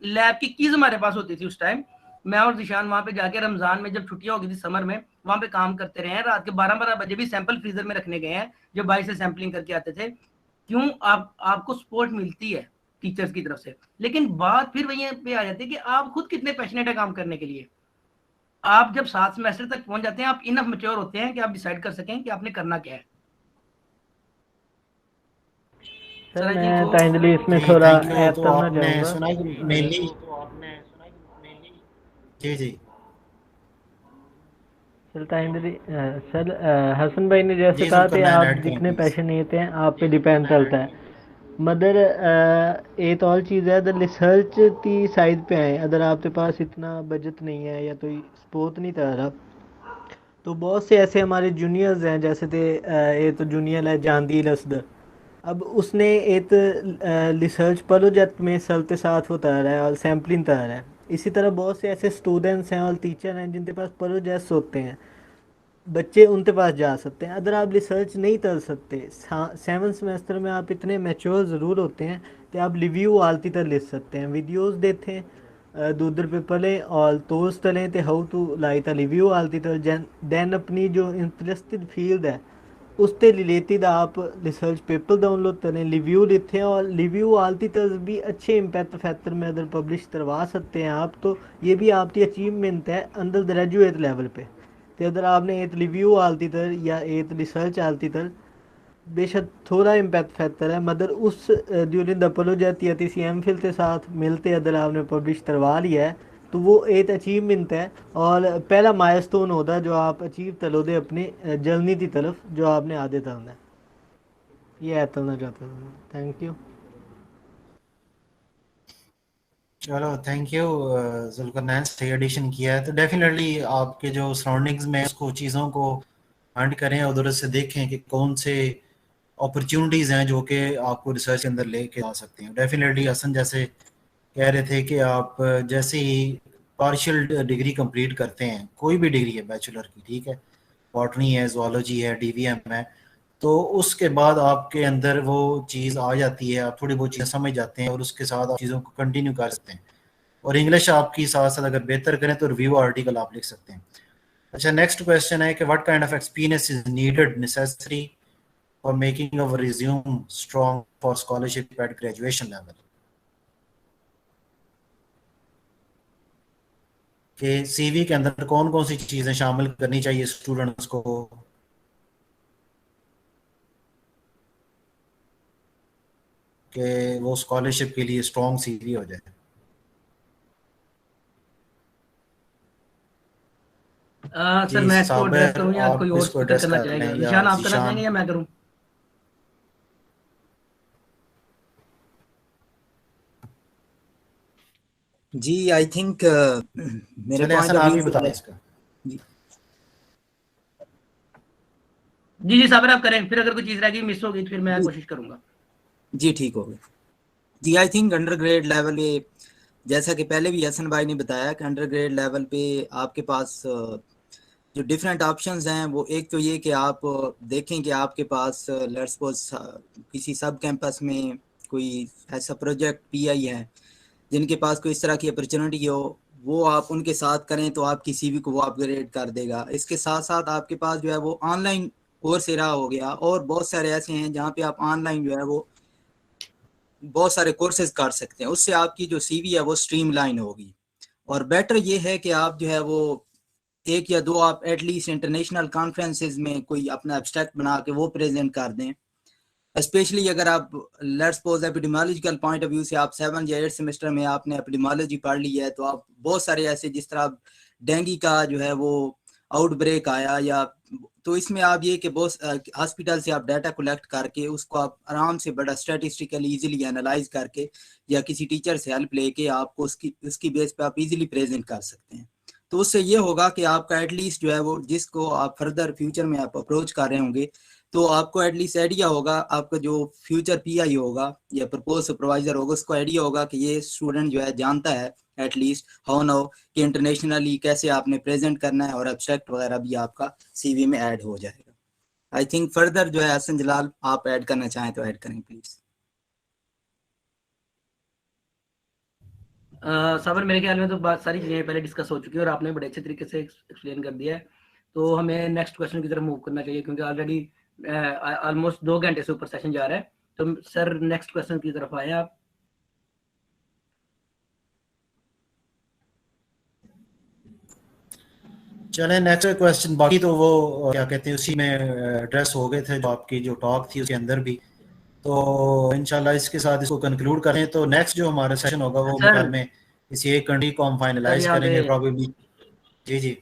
लैब की कीज हमारे पास होती थी उस टाइम। मैं और जिशान वहां पे जाके रमजान में जब छुट्टियां हो गई थी समर में, वहां पे काम करते रहे हैं। रात के 12-12 बजे भी सैंपल फ्रीजर में रखने गए हैं, जो बाहर से सैंपलिंग करके आते थे। क्यों? आपको सपोर्ट मिलती है टीचर्स की तरफ से, लेकिन बात फिर वही पे आ जाती है कि आप खुद कितने पैशनेट है काम करने के लिए। आप जब 7 सेमेस्टर तक पहुंच जाते हैं, आप इनफ मैच्योर होते हैं कि आप डिसाइड कर सकें कि आपने करना क्या है। सर मैं काइंडली इसमें जी थोड़ा थैंक यू। ऐड तो करना आपने चाहूँगा। सुना कि मेनली जी जी सर काइंडली सर हसन भाई ने जैसे जी कहा थे, जुल्करनैन आप ऐड करें जितने प्लीज। पैशनेट हैं आप पे डिपेंड करता है। मगर एक और चीज़ है, अगर रिसर्च की साइड पे आए, अगर आपके पास इतना बजट नहीं है या कोई सपोर्ट नहीं कर रहा, तो बहुत से ऐसे हमारे जूनियर्स हैं, जैसे थे ये तो जूनियर है जहांगीर असद। अब उसने एक रिसर्च प्रोजेक्ट में सल के साथ वो तैयार है और सैम्पलिंग तैयार है। इसी तरह बहुत से ऐसे स्टूडेंट्स हैं और टीचर हैं जिनके पास प्रोजेक्ट्स होते हैं, बच्चे उनके पास जा सकते हैं। अगर आप रिसर्च नहीं कर सकते, 7 सेमेस्टर में आप इतने मैच्योर ज़रूर होते हैं कि आप रिव्यू आलती तरह लिख सकते हैं, वीडियोस देते हैं दूसर पे पढ़ें और तोस तलें तो हाउ टू लाइक रिव्यू आलती तरह दैन अपनी जो इंटरेस्टेड फील्ड है उससे रिलेटेड आप रिसर्च पेपर डाउनलोड करें, रिव्यू लिखें, और रिव्यू आलती तरह भी अच्छे इम्पैक्ट फैक्टर में अगर पब्लिश करवा सकते हैं आप, तो ये भी आपकी अचीवमेंट है अंडर ग्रेजुएट लेवल पे। तो अगर आपने एक रिव्यू आलती तर या एक रिसर्च आलती तर, बेशक थोड़ा इम्पैक्ट फैक्टर है, मगर उस ड्यूरिंग द प्रोजेक्ट या किसी एम फिल के साथ मिलते अगर आपने पब्लिश करवा लिया है, तो वो एक अचीवमेंट है और पहला माइलस्टोन होता है जो आप अचीव करोगे अपनी जर्नी की तरफ जो आपने आगे करना है। ये ऐड करना चाहता हूँ। Thank you. चलो थैंक यू। जुल्करनैन सही एडिशन किया है। तो डेफिनेटली आपके जो सराउंडिंग्स में उसको चीज़ों को हंट करें और उधर से देखें कि कौन से अपॉर्चुनिटीज़ हैं जो कि आपको रिसर्च के अंदर लेके आ सकते हैं। डेफिनेटली हसन जैसे कह रहे थे कि आप जैसे ही पार्शियल डिग्री कंप्लीट करते हैं, कोई भी डिग्री है बैचलर की, ठीक है, बॉटनी है, जोलॉजी है, डीवीएम है, तो उसके बाद आपके अंदर वो चीज़ आ जाती है, आप थोड़ी बहुत चीज़ें समझ जाते हैं और उसके साथ आप चीज़ों को कंटिन्यू कर सकते हैं। और इंग्लिश आपकी साथ साथ अगर बेहतर करें तो रिव्यू आर्टिकल आप लिख सकते हैं। अच्छा, नेक्स्ट क्वेश्चन है कि what kind of experience is needed necessary for making our resume strong for scholarship eight graduation level. कि सीवी के अंदर कौन कौन सी चीजें शामिल करनी चाहिए स्टूडेंट्स को कि वो स्कॉलरशिप के लिए स्ट्रॉन्ग सीवी हो जाए। सर जी मैं इसको एड्रेस साबिर, करूं या कोई आप और इसको स्पीकर एड्रेस करना कर चाहेगा? लें या निशान आप करना चाहेंगे जीशान। या मैं करूं? जी आई थिंक मेरे चले पॉइंट हसन ऑफ आप व्यू ही से बताएं इसका। जी जी जी साबिर आप करें, फिर अगर कोई चीज रह गई मिस हो गई तो फिर मैं कोशिश करूंगा। जी ठीक हो गया। जी I think under grade level पे, जैसा कि पहले भी हसन भाई ने बताया कि अंडर ग्रेड लेवल पे आपके पास जो डिफरेंट ऑप्शंस हैं वो एक तो ये कि आप देखें कि आपके पास लेट्स सपोज किसी सब कैंपस में कोई ऐसा प्रोजेक्ट पीआई है जिनके पास कोई इस तरह की अपॉर्चुनिटी हो, वो आप उनके साथ करें तो आपकी सीवी को वो अपग्रेड कर देगा। इसके साथ साथ आपके पास जो है वो ऑनलाइन कोर्सेरा हो गया और बहुत सारे ऐसे हैं जहाँ पे आप ऑनलाइन जो है वो बहुत सारे कोर्सेज कर सकते हैं। उससे आपकी जो सीवी है वो स्ट्रीमलाइन होगी। और बेटर ये है कि आप जो है वो एक या दो आप एटलीस्ट इंटरनेशनल कॉन्फ्रेंसेज में कोई अपना एब्स्ट्रैक्ट बना के वो प्रेजेंट कर दें। स्पेशली अगर आप let's suppose epidemiological point of view से आप 7 या 8 सेमेस्टर में आपने एपिडेमियोलॉजी पढ़ ली है, तो आप बहुत सारे ऐसे जिस तरह डेंगू का जो है वो आउटब्रेक आया या तो इसमें आप ये कि बहुत हॉस्पिटल से आप डाटा कलेक्ट करके उसको आप आराम से बड़ा स्टैटिस्टिकली इजीली एनालाइज करके या किसी टीचर से हेल्प लेके आपको उसकी बेस पे आप इजीली प्रेजेंट कर सकते हैं। तो उससे ये होगा कि आपका एटलीस्ट जो है वो जिसको आप फर्दर फ्यूचर में आप अप्रोच कर रहे होंगे तो आपको एटलीस्ट आइडिया होगा, आपका जो फ्यूचर पीआई होगा या प्रपोज सुपरवाइजर होगा उसको आइडिया होगा कि ये स्टूडेंट जो है जानता है एटलीस्ट हाउ नाउ कि इंटरनेशनली कैसे आपने प्रेजेंट करना है और एब्स्ट्रैक्ट वगैरह भी आपका सीवी में ऐड हो जाएगा। आई थिंक फर्दर जो है हसन जलाल आप ऐड करना चाहें तो ऐड करें प्लीज। साबिर मेरे ख्याल में तो बात सारी चीजें पहले डिस्कस हो चुकी है और आपने बड़े अच्छे तरीके से एक्सप्लेन कर दिया है। तो हमें नेक्स्ट क्वेश्चन की तरफ मूव करना चाहिए क्योंकि ऑलरेडी ऑलमोस्ट 2 घंटे से ऊपर सेशन जा रहा है। तो सर नेक्स्ट क्वेश्चन की तरफ आए आप। चले नेक्स्ट क्वेश्चन, बाकी तो वो क्या कहते हैं उसी में एड्रेस हो गए थे जो आपकी जो टॉक थी उसके अंदर भी। तो इंशाल्लाह इसके साथ इसको कंक्लूड करें तो नेक्स्ट जो हमारा सेशन होगा वो मेरे ख्याल में इसी एक कंट्री को हम फाइनलाइज करेंगे प्रॉबेबली। जी जी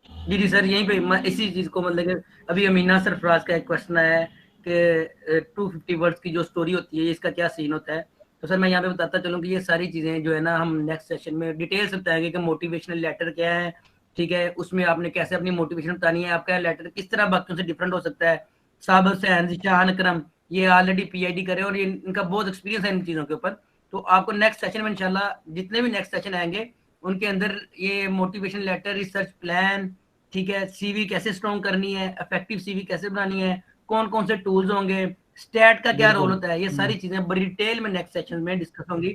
जी जी सर यहीं पे इसी चीज को मतलब कि अभी अमीना सरफराज का एक क्वेश्चन आया है कि 250 वर्ड्स की जो स्टोरी होती है इसका क्या सीन होता है। तो सर मैं यहाँ पे बताता चलूँ कि ये सारी चीजें जो है ना हम नेक्स्ट सेशन में डिटेल से बताएंगे कि मोटिवेशनल लेटर क्या है, ठीक है, उसमें आपने कैसे अपनी मोटिवेशन बतानी है, आपका लेटर किस तरह बाकियों से डिफरेंट हो सकता है। साबिर हुसैन, ज़ीशान अकरम ये ऑलरेडी पीआईडी करे और ये इनका बहुत एक्सपीरियंस है इन चीज़ों के ऊपर। तो आपको नेक्स्ट सेशन में इंशाल्लाह जितने भी नेक्स्ट सेशन आएंगे उनके अंदर ये मोटिवेशन लेटर, रिसर्च प्लान, ठीक है, सीवी कैसे स्ट्रॉन्ग करनी है, इफेक्टिव सीवी कैसे बनानी है, कौन कौन से टूल्स होंगे, स्टैट का क्या रोल होता है, ये सारी चीजें बड़ी डिटेल में नेक्स्ट सेशन में डिस्कस होंगी।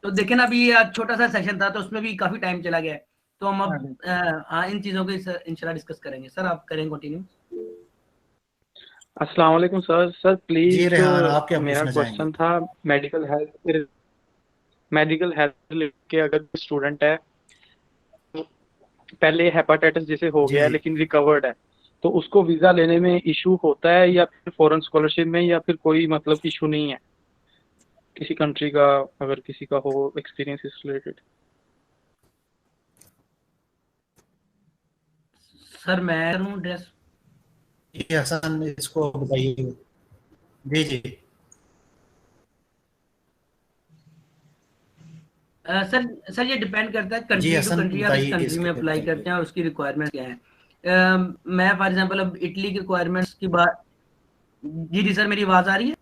तो देखें ना अभी ये आज छोटा सा सेशन था तो उसमें भी काफी टाइम चला गया है। तो हम अब इन चीजों को इंशाल्लाह डिस्कस करेंगे। सर आप करें कंटिन्यू। अस्सलाम वालेकुम सर। सर प्लीज जी रेहान, आप क्या मेरा पूछना क्वेश्चन चाहेंगे? था मेडिकल हेल्थ के अगर स्टूडेंट है पहले हेपाटाइटिस जैसे हो जी गया है जी लेकिन रिकवर्ड है तो उसको वीजा लेने में इशू होता है या फिर फॉरेन स्कॉलरशिप में या फिर कोई मतलब इशू नहीं है किसी कंट्री का अगर किसी का हो एक्सपीरियंस इस रिलेटेड? सर मैं करूं ड्रेस। जी हसन इसको बताइए। जी जी सर ये डिपेंड करता है जी कंट्री टू हसन कंट्री, आप इस बताइए कंट्री में इसके अप्लाई बारे करते में। हैं और उसकी रिक्वायरमेंट क्या है। मैं फॉर एग्जांपल अब इटली की रिक्वायरमेंट्स की बात। जी जी सर मेरी आवाज आ रही है?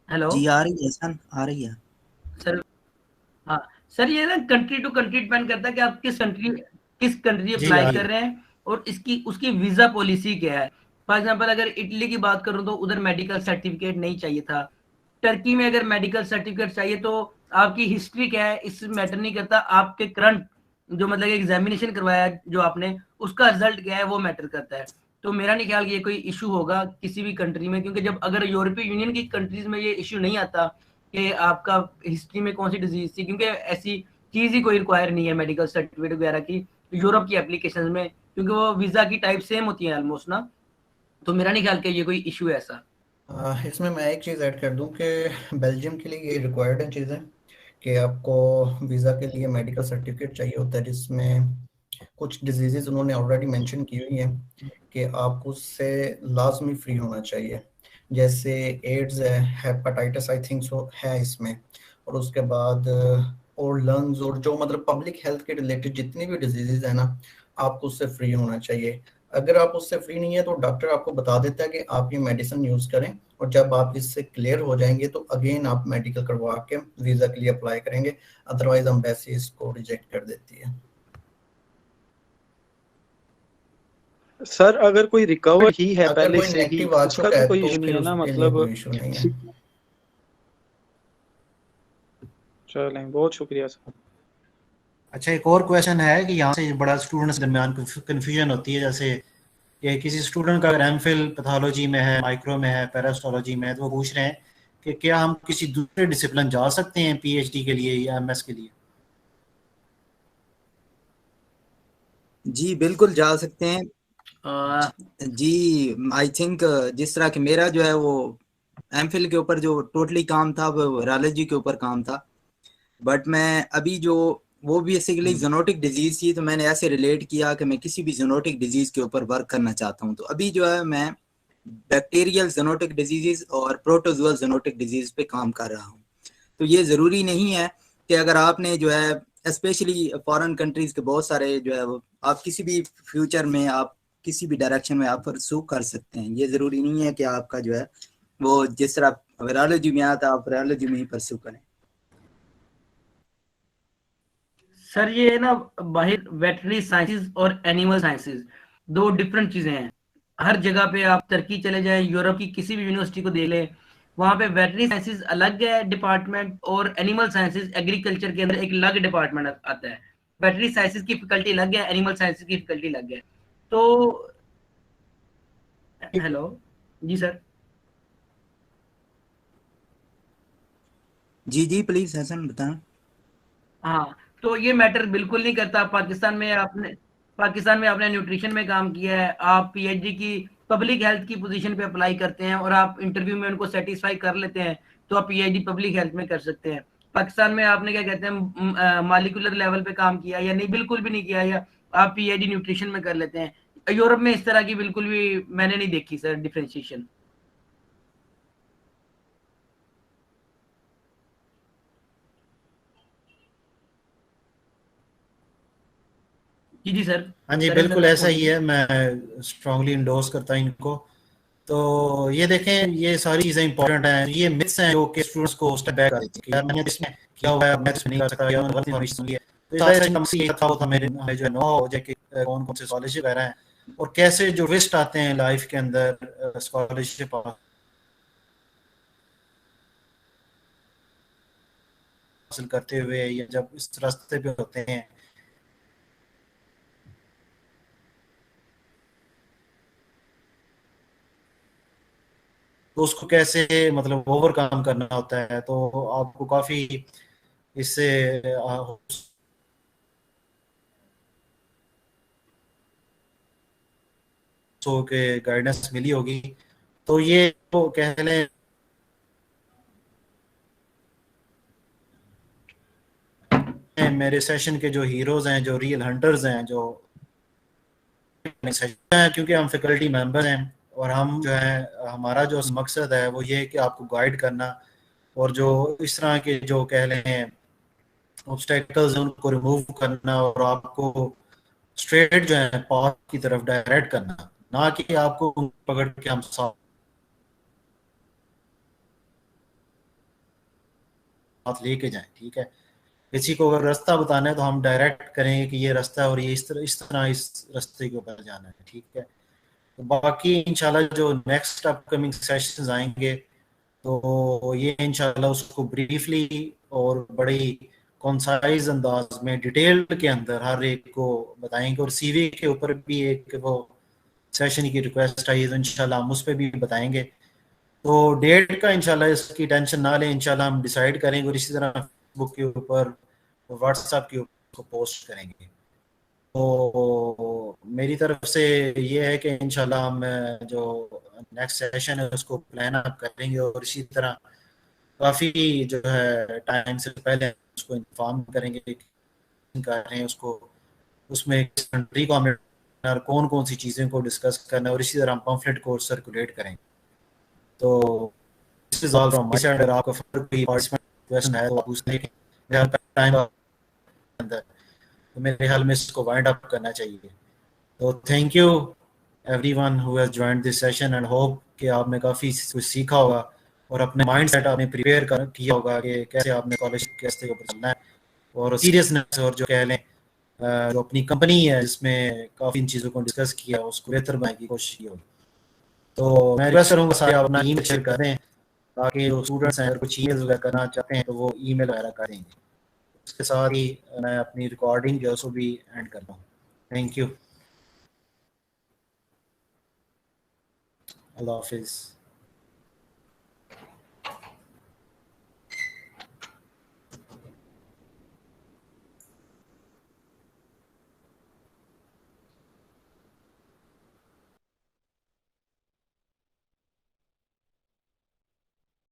हेलो जी आ रही है हसन, आ रही है सर। हाँ सर ये ना कंट्री टू कंट्री डिपेंड करता है कि आप किस कंट्री जी अप्लाई आ कर रहे हैं और इसकी उसकी वीजा पॉलिसी क्या है। फॉर एग्जांपल अगर इटली की बात करूं तो उधर मेडिकल सर्टिफिकेट नहीं चाहिए था, टर्की में अगर मेडिकल सर्टिफिकेट चाहिए तो आपकी हिस्ट्री क्या है इस मैटर नहीं करता, आपके करंट जो मतलब एग्जामिनेशन करवाया जो आपने उसका रिजल्ट क्या है वो मैटर करता है। तो मेरा नहीं ख्याल ये कोई इशू होगा किसी भी कंट्री में, क्योंकि जब अगर यूरोपीय यूनियन की कंट्रीज में ये इशू नहीं आता कि आपका हिस्ट्री में कौन सी डिजीज थी, क्योंकि ऐसी चीज ही कोई रिक्वायर नहीं है मेडिकल सर्टिफिकेट वगैरह की यूरोप की एप्लीकेशन में, क्योंकि वो वीजा की टाइप सेम होती है ऑलमोस्ट ना। तो मेरा नहीं ख्याल कि ये कोई इशू है ऐसा। इसमें मैं एक चीज़ ऐड कर दूं कि बेल्जियम के लिए ये रिक्वायर्ड है चीज़ें कि आपको वीज़ा के लिए मेडिकल सर्टिफिकेट चाहिए होता है, जिसमें कुछ डिजीजेज उन्होंने ऑलरेडी मेंशन की हुई हैं कि आपको उससे लाजमी फ्री होना चाहिए, जैसे एड्स है, हेपेटाइटिस आई थिंक सो है इसमें, और उसके बाद और लंग्स और जो मतलब पब्लिक हेल्थ के रिलेटेड जितनी भी डिजीजेज है ना, आपको उससे फ्री होना चाहिए। अगर आप उससे फ्री नहीं है तो डॉक्टर आपको बता देता है कि आप ये मेडिसिन यूज़ करें, और जब आप इससे क्लियर हो जाएंगे तो अगेन आप मेडिकल करवा के वीज़ा के लिए अप्लाई करेंगे, अदरवाइज एम्बेसी इसको रिजेक्ट कर देती है। सर अगर कोई रिकवर ही है अगर पहले कोई से ही नेगेटिव आ उसका चुका तो है कोई तो इशू नहीं फिर है ना, उसके लिए मतलब कोई इशू नहीं है। चलें, बहुत शुक्रिया सर। अच्छा, एक और क्वेश्चन है कि यहाँ से बड़ा स्टूडेंट्स के दरमियान कन्फ्यूजन होती है, जैसे कि किसी स्टूडेंट का अगर एमफिल पैथोलॉजी में है, माइक्रो में है, पैरास्टोलॉजी में है, तो वो पूछ रहे हैं कि क्या हम किसी दूसरे डिसिप्लिन जा सकते हैं पीएचडी के लिए या एमएस के लिए? जी बिल्कुल जा सकते हैं। आ, जी आई थिंक जिस तरह कि मेरा जो है वो एमफिल के ऊपर जो टोटली काम था वो वायरोलॉजी के ऊपर काम था, बट मैं अभी जो वो बेसिकली जोनोटिक डिजीज थी, तो मैंने ऐसे रिलेट किया कि मैं किसी भी जोनोटिक डिजीज के ऊपर वर्क करना चाहता हूँ। तो अभी जो है मैं बैक्टीरियल जोनोटिक डिजीजेस और प्रोटोजुअल जोनोटिक डिजीज पे काम कर रहा हूँ। तो ये ज़रूरी नहीं है कि अगर आपने जो है स्पेशली फॉरेन कंट्रीज के बहुत सारे जो है वो आप किसी भी फ्यूचर में आप किसी भी डायरेक्शन में आप परसू कर सकते हैं। ये ज़रूरी नहीं है कि आपका जो है वो जिस तरह वायरोलॉजी में आता आप वायरोलॉजी में ही परसू करें। सर ये ना बाहर वेटरनरी साइंसेज और एनिमल साइंसेज दो डिफरेंट चीजें हैं। हर जगह पे आप तुर्की चले जाएं, यूरोप की किसी भी यूनिवर्सिटी को देख लें, वहां पे वेटरनरी साइंसेज अलग है डिपार्टमेंट, और एनिमल साइंसेज एग्रीकल्चर के अंदर एक अलग डिपार्टमेंट आता है। वेटरनरी साइंसेज की फैकल्टी अलग है, एनिमल साइंसेज की फैकल्टी अलग है। तो हेलो जी सर। जी जी प्लीज हसन बताएं। हाँ, तो ये मैटर बिल्कुल नहीं करता। पाकिस्तान में आपने न्यूट्रिशन में काम किया है, आप पीएचडी की पब्लिक हेल्थ की पोजीशन पे अप्लाई करते हैं और आप इंटरव्यू में उनको सेटिस्फाई कर लेते हैं, तो आप पीएचडी पब्लिक हेल्थ में कर सकते हैं। पाकिस्तान में आपने क्या कहते हैं मॉलिक्यूलर लेवल पे काम किया या नहीं, बिल्कुल भी नहीं किया, या आप पीएचडी न्यूट्रिशन में कर लेते हैं। यूरोप में इस तरह की बिल्कुल भी मैंने नहीं देखी सर डिफ्रेंशिएशन। जी जी सर। हाँ जी, करें सर बिल्कुल आप ऐसा ही continue। है, मैं स्ट्रांगली इंडोर्स करता हूँ इनको। तो ये देखें, ये सारी चीज़ें इंपॉर्टेंट हैं, ये मिथ्स हैं जो कि स्टूडेंट्स को स्टेप बैक कर देती है कि यार मैंने इसमें किया हुआ है, मैं इसमें नहीं कर सकता, या मैंने गलत इन्फॉर्मेशन सुन ली है। तो ये सारे नमसी ये था होता मेरे हमें जो है नो हो जाए कि कौन कौन से स्कॉलरशिप आ रहे हैं और कैसे जो रिस्क आते हैं लाइफ के अंदर स्कॉलरशिप हासिल करते हुए, या जब इस रास्ते पे होते हैं तो उसको कैसे मतलब ओवरकम करना होता है। तो आपको काफ़ी इससे सो के गाइडेंस मिली होगी। तो ये तो कह लें मेरे सेशन के जो हीरोज हैं, जो रियल हंटर्स हैं, जो क्योंकि हम फैकल्टी मेंबर हैं और हम जो है हमारा जो मकसद है वो ये है कि आपको गाइड करना और जो इस तरह के जो कह लें ऑब्स्टेकल्स हैं उनको रिमूव करना और आपको स्ट्रेट जो है पाथ की तरफ डायरेक्ट करना, ना कि आपको पकड़ के हम साथ लेके जाएं। ठीक है, किसी को अगर रास्ता बताना है तो हम डायरेक्ट करेंगे कि ये रास्ता है और ये इस तरह इस रास्ते के ऊपर जाना है। ठीक है, तो बाकी इंशाल्लाह जो नेक्स्ट अपकमिंग सेशंस आएंगे तो ये इंशाल्लाह उसको ब्रीफली और बड़ी कॉन्साइज अंदाज में डिटेल्ड के अंदर हर एक को बताएंगे, और सीवी के ऊपर भी एक वो सेशन की रिक्वेस्ट आई है तो इंशाल्लाह हम उस पर भी बताएंगे। तो डेट का इंशाल्लाह इसकी टेंशन ना लें, इंशाल्लाह हम डिसाइड करेंगे और इसी तरह फेसबुक के ऊपर व्हाट्सएप के ऊपर पोस्ट करेंगे। तो मेरी तरफ से ये है कि इंशाल्लाह हम जो नेक्स्ट सेशन है उसको प्लान अप करेंगे और इसी तरह काफ़ी जो है टाइम से पहले उसको इन्फॉर्म करेंगे कर रहे हैं उसको, उसमें कंट्री को हमने और कौन कौन सी चीज़ें को डिस्कस करना है, और इसी तरह हम पम्फलेट को सर्कुलेट करेंगे। तो this is all from my side। अगर आपका कोई क्वेश्चन है तो आप उसमें टाइम अंदर, तो मेरे ख्याल में इसको वाइंड अप करना चाहिए। तो thank you everyone who has joined this session and hope कि आपने काफ़ी कुछ सीखा होगा और अपने माइंड सेट आपने प्रिपेयर किया होगा कि कैसे आपने स्कॉलरशिप के रास्ते को चलना है, और सीरियसनेस और जो कह लें जो अपनी कंपनी है जिसमें काफ़ी इन चीज़ों को डिस्कस किया उसको बेहतर बनाने की कोशिश की होगी। तो मैं रिक्वेस्ट करूँगा सारे आप अपना ईमेल शेयर कर दें ताकि जो स्टूडेंट्स हैं अगर कुछ ईमेल वगैरह करना चाहते हैं तो वो ईमेल वगैरह करेंगे। उसके साथ ही मैं अपनी रिकॉर्डिंग जो है उसको भी एंड करता हूँ। थैंक यू, अल्लाह हाफिज़।